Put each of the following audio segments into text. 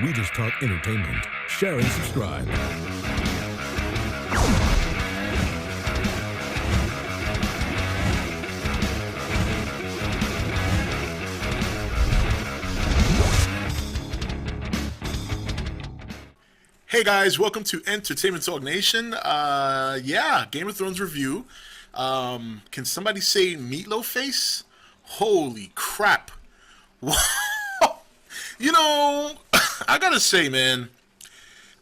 We just talk entertainment. Share and subscribe. Hey guys, welcome to Entertainment Talk Nation. Game of Thrones review. Can somebody say Meatloaf face? Holy crap. You know, I gotta say, man,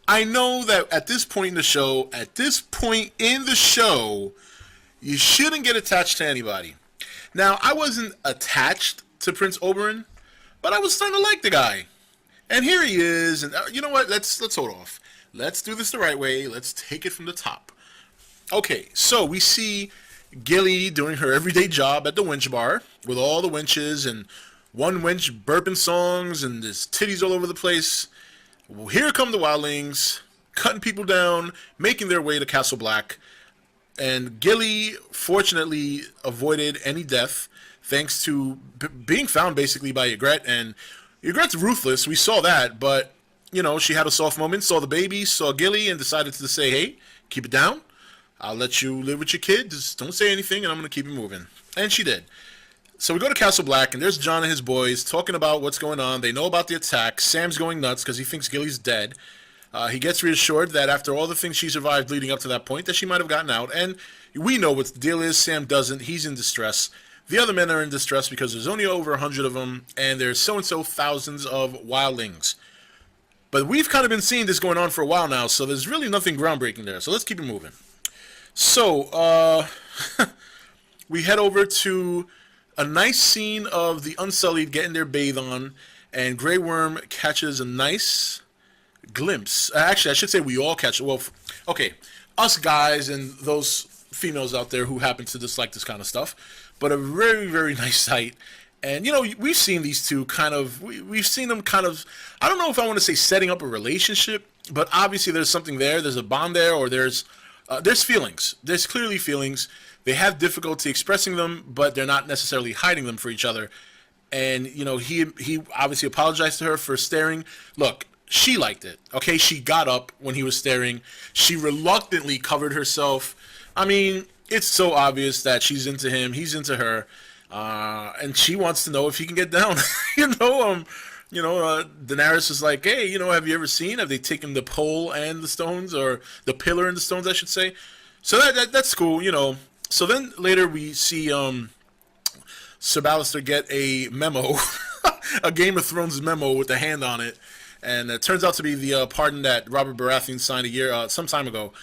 I know that at this point in the show, you shouldn't get attached to anybody. Now, I wasn't attached to Prince Oberyn, but I was starting to like the guy. And here he is, and you know what? Let's hold off. Let's do this the right way. Let's take it from the top. Okay, so we see Gilly doing her everyday job at the winch bar with all the winches and one winch burping songs and there's titties all over the place. Well, here come the wildlings, cutting people down, making their way to Castle Black. And Gilly, fortunately, avoided any death thanks to being found basically by Ygritte. And Ygritte's ruthless, we saw that, but, you know, she had a soft moment, saw the baby, saw Gilly, and decided to say, hey, keep it down. I'll let you live with your kid. Just don't say anything, and I'm going to keep it moving. And she did. So we go to Castle Black, and there's Jon and his boys talking about what's going on. They know about the attack. Sam's going nuts because he thinks Gilly's dead. He gets reassured that after all the things she survived leading up to that point, that she might have gotten out. And we know what the deal is. Sam doesn't. He's in distress. The other men are in distress because there's only over 100 of them, and there's so-and-so thousands of wildlings. But we've kind of been seeing this going on for a while now, so there's really nothing groundbreaking there. So let's keep it moving. So, we head over to a nice scene of the Unsullied getting their bathe on, and Grey Worm catches a nice glimpse. Actually, I should say we all catch it. Well, okay, us guys and those females out there who happen to dislike this kind of stuff, but a very, very nice sight. And, you know, we've seen these two kind of, we've seen them kind of, I don't know if I want to say setting up a relationship, but obviously there's something there. There's a bond there, or there's feelings. There's clearly feelings. They have difficulty expressing them, but they're not necessarily hiding them for each other. And, you know, he obviously apologized to her for staring. Look, she liked it, okay? She got up when he was staring. She reluctantly covered herself. I mean, it's so obvious that she's into him, he's into her, and she wants to know if he can get down. Daenerys is like, hey, you know, have you ever seen? Have they taken the pole and the stones, or the pillar and the stones, I should say? So that's cool, you know. So then later we see Sir Ballister get a memo, a Game of Thrones memo with a hand on it, and it turns out to be the pardon that Robert Baratheon signed some time ago.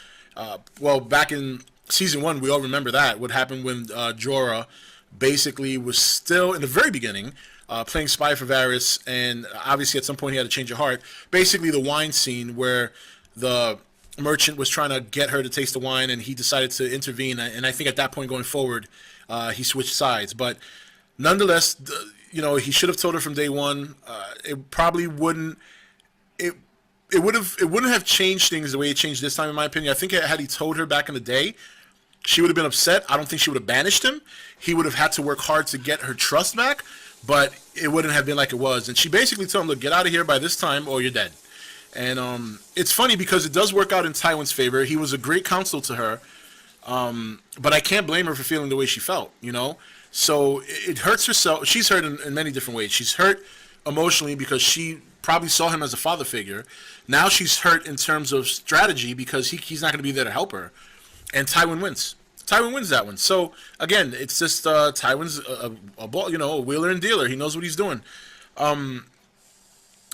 Back in Season 1, we all remember that. What happened when Jorah basically was still, in the very beginning, playing spy for Varys, and obviously at some point he had to change her heart. Basically the wine scene where the merchant was trying to get her to taste the wine, and he decided to intervene, and I think at that point going forward he switched sides. But nonetheless, you know, he should have told her from day one. It probably wouldn't it wouldn't have changed things the way it changed this time, in my opinion. I think had he told her back in the day, she would have been upset. I don't think she would have banished him. He would have had to work hard to get her trust back, but it wouldn't have been like it was. And she basically told him, look, get out of here by this time or you're dead. And it's funny because it does work out in Tywin's favor. He was a great counsel to her, but I can't blame her for feeling the way she felt, you know? So it hurts herself. She's hurt in many different ways. She's hurt emotionally because she probably saw him as a father figure. Now she's hurt in terms of strategy because he's not going to be there to help her. And Tywin wins. Tywin wins that one. So, again, it's just Tywin's a ball, you know, a wheeler and dealer. He knows what he's doing.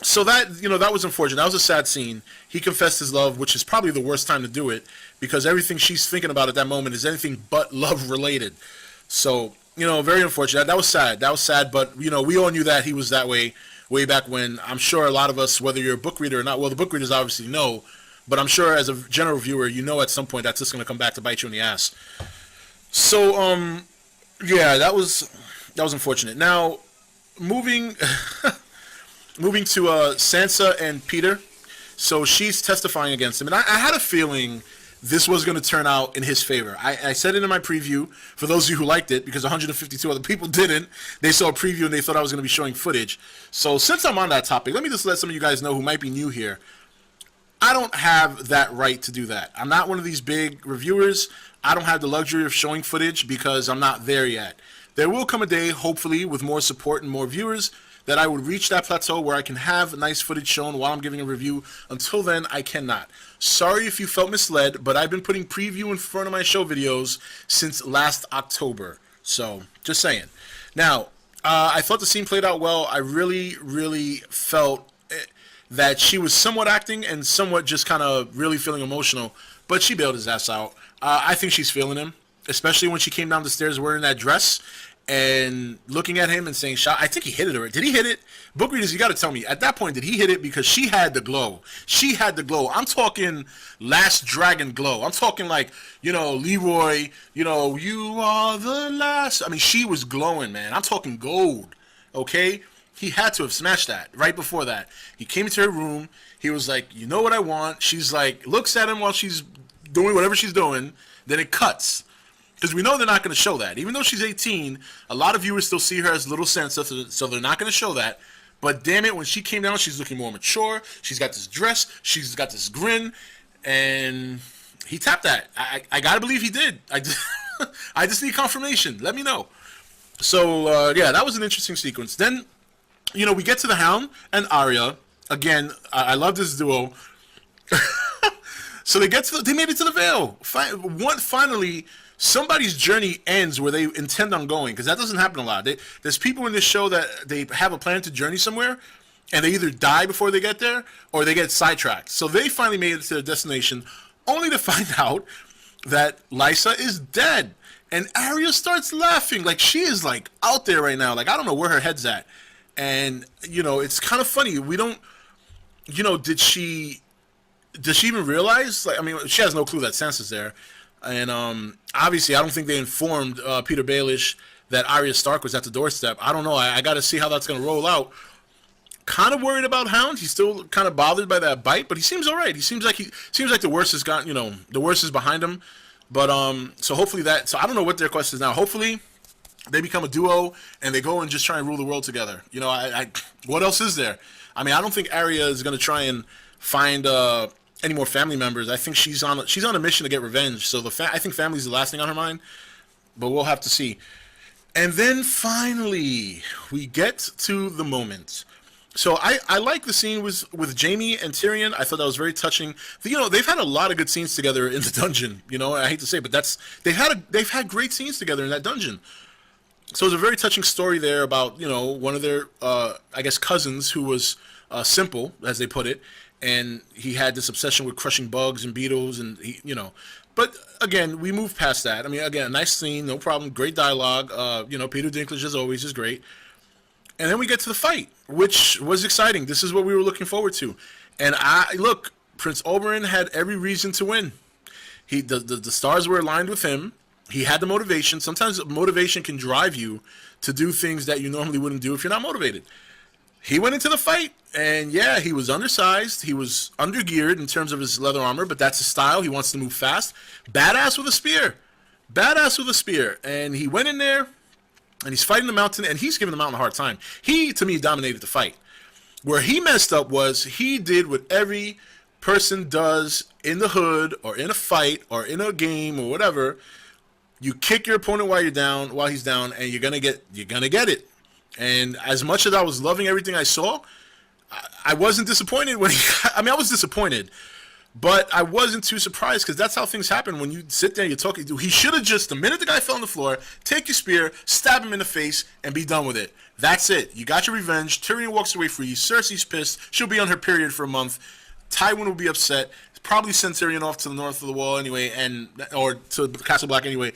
So that, you know, that was unfortunate. That was a sad scene. He confessed his love, which is probably the worst time to do it because everything she's thinking about at that moment is anything but love related. So, you know, very unfortunate. That was sad. That was sad, but, you know, we all knew that he was that way back when. I'm sure a lot of us, whether you're a book reader or not, well, the book readers obviously know, but I'm sure as a general viewer, you know at some point that's just going to come back to bite you in the ass. So, yeah, that was unfortunate. Now, moving to Sansa and Peter. So she's testifying against him. And I had a feeling this was going to turn out in his favor. I said it in my preview, for those of you who liked it, because 152 other people didn't. They saw a preview and they thought I was going to be showing footage. So since I'm on that topic, let me just let some of you guys know who might be new here. I don't have that right to do that. I'm not one of these big reviewers. I don't have the luxury of showing footage because I'm not there yet. There will come a day, hopefully, with more support and more viewers, that I would reach that plateau where I can have nice footage shown while I'm giving a review. Until then, I cannot. Sorry if you felt misled, but I've been putting preview in front of my show videos since last October. So, just saying. Now, I thought the scene played out well. I really, really felt that she was somewhat acting and somewhat just kind of really feeling emotional, but she bailed his ass out. I think she's feeling him, especially when she came down the stairs wearing that dress and looking at him and saying, "Shot." I think he hit it already. Did he hit it? Book readers, you got to tell me. At that point, did he hit it? Because she had the glow. She had the glow. I'm talking Last Dragon glow. I'm talking like, Leroy, you are the last. I mean, she was glowing, man. I'm talking gold, okay? He had to have smashed that right before that. He came into her room. He was like, "You know what I want?" She's like, looks at him while she's doing whatever she's doing. Then it cuts. Because we know they're not going to show that. Even though she's 18, a lot of viewers still see her as little Sansa, so they're not going to show that. But damn it, when she came down, she's looking more mature. She's got this dress. She's got this grin. And he tapped that. I got to believe he did. I just need confirmation. Let me know. So, yeah, that was an interesting sequence. Then, we get to the Hound and Arya. Again, I love this duo. So they made it to the Vale. Finally, somebody's journey ends where they intend on going, because that doesn't happen a lot. There's people in this show that they have a plan to journey somewhere, and they either die before they get there, or they get sidetracked. So they finally made it to their destination, only to find out that Lysa is dead. And Arya starts laughing. Like, she is, like, out there right now. Like, I don't know where her head's at. And, it's kind of funny. We don't, does she even realize? Like, I mean, she has no clue that Sansa's there. And obviously, I don't think they informed Peter Baelish that Arya Stark was at the doorstep. I don't know. I got to see how that's going to roll out. Kind of worried about Hound. He's still kind of bothered by that bite, but he seems all right. He seems like the worst has gotten. The worst is behind him. But so hopefully that. So I don't know what their quest is now. Hopefully they become a duo and they go and just try and rule the world together. What else is there? I mean, I don't think Arya is going to try and find any more family members. I think she's on a mission to get revenge. So I think family's the last thing on her mind. But we'll have to see. And then finally, we get to the moment. So I like the scene with Jaime and Tyrion. I thought that was very touching. They've had a lot of good scenes together in the dungeon. I hate to say it, but they've had great scenes together in that dungeon. So it's a very touching story there about one of their I guess cousins who was simple, as they put it, and he had this obsession with crushing bugs and beetles, and But again, we move past that. I mean, again, nice scene, no problem, great dialogue. Peter Dinklage as always is great. And then we get to the fight, which was exciting. This is what we were looking forward to. And look, Prince Oberyn had every reason to win. The stars were aligned with him. He had the motivation. Sometimes motivation can drive you to do things that you normally wouldn't do if you're not motivated. He went into the fight, and yeah, he was undersized. He was undergeared in terms of his leather armor, but that's his style. He wants to move fast. Badass with a spear. Badass with a spear. And he went in there, and he's fighting the mountain, and he's giving the mountain a hard time. He, to me, dominated the fight. Where he messed up was he did what every person does in the hood or in a fight or in a game or whatever. You kick your opponent while he's down, and you're gonna get it. And as much as I was loving everything I saw, I wasn't disappointed when I was disappointed, but I wasn't too surprised, because that's how things happen when you sit there and you're talking. He should have just, the minute the guy fell on the floor, take your spear, stab him in the face, and be done with it. That's it. You got your revenge. Tyrion walks away free. Cersei's pissed. She'll be on her period for a month. Tywin will be upset. Probably send Tyrion off to the north of the wall anyway, or to Castle Black anyway.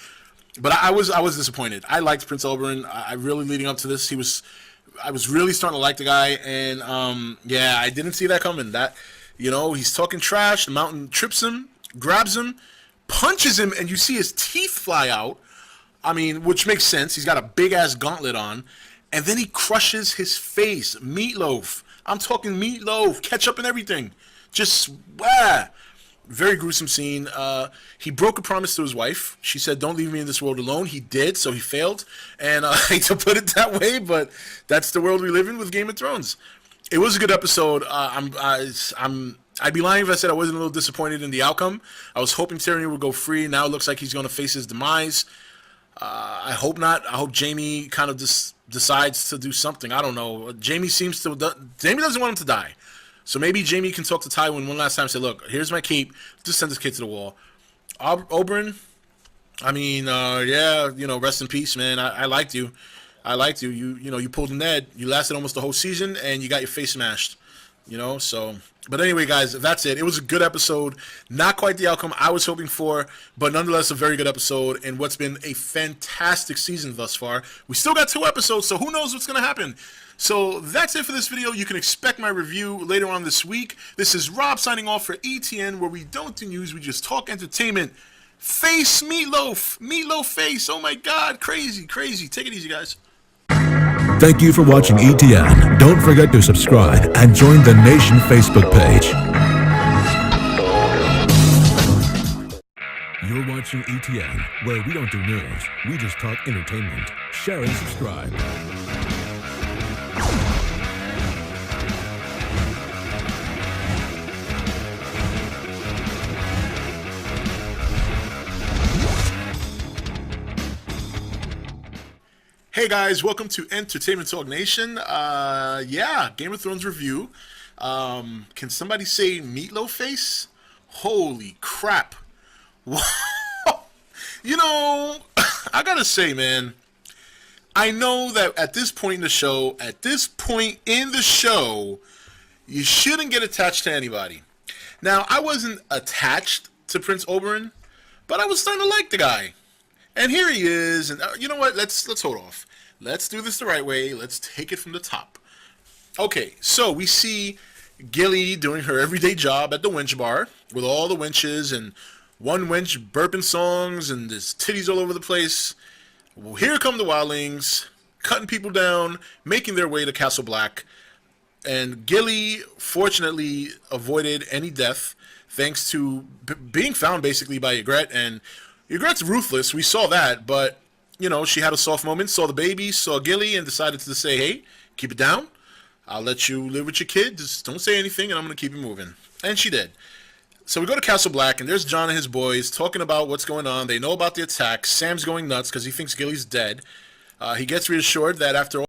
But I was disappointed. I liked Prince Oberyn. I really, leading up to this, I was really starting to like the guy, and yeah, I didn't see that coming. That, he's talking trash. The mountain trips him, grabs him, punches him, and you see his teeth fly out. I mean, which makes sense. He's got a big ass gauntlet on, and then he crushes his face. Meatloaf. I'm talking meatloaf, ketchup and everything. Just Very gruesome scene. He broke a promise to his wife. She said, "Don't leave me in this world alone." He did, so he failed. And I hate to put it that way, but that's the world we live in with Game of Thrones. It was a good episode. I'd be lying if I said I wasn't a little disappointed in the outcome. I was hoping Tyrion would go free. Now it looks like he's going to face his demise. I hope not. I hope Jaime kind of decides to do something. I don't know. Jaime doesn't want him to die. So maybe Jaime can talk to Tywin one last time and say, "Look, here's my cape. Just send this kid to the wall." Oberyn, I mean, yeah, rest in peace, man. I liked you. You pulled Ned. You lasted almost the whole season, and you got your face smashed. So. But anyway, guys, that's it. It was a good episode. Not quite the outcome I was hoping for, but nonetheless a very good episode in what's been a fantastic season thus far. We still got 2 episodes, so who knows what's going to happen. So that's it for this video. You can expect my review later on this week. This is Rob signing off for ETN, where we don't do news, we just talk entertainment. Face Meatloaf. Meatloaf face. Oh my God. Crazy. Take it easy, guys. Thank you for watching ETN. Don't forget to subscribe and join the Nation Facebook page. You're watching ETN, where we don't do news, we just talk entertainment. Share and subscribe. Hey guys, welcome to Entertainment Talk Nation. Yeah, Game of Thrones review. Can somebody say Meatloaf face? Holy crap. I gotta say, man, I know that at this point in the show, you shouldn't get attached to anybody. Now, I wasn't attached to Prince Oberyn, but I was starting to like the guy. And here he is, and you know what? Let's hold off. Let's do this the right way. Let's take it from the top. Okay, so we see Gilly doing her everyday job at the winch bar with all the winches and one winch burping songs and there's titties all over the place. Well, here come the wildlings, cutting people down, making their way to Castle Black. And Gilly, fortunately, avoided any death thanks to being found basically by Ygritte. And Ygritte's ruthless. We saw that, but, she had a soft moment, saw the baby, saw Gilly, and decided to say, "Hey, keep it down. I'll let you live with your kid. Just don't say anything, and I'm going to keep it moving." And she did. So we go to Castle Black, and there's Jon and his boys talking about what's going on. They know about the attack. Sam's going nuts because he thinks Gilly's dead. He gets reassured that after all,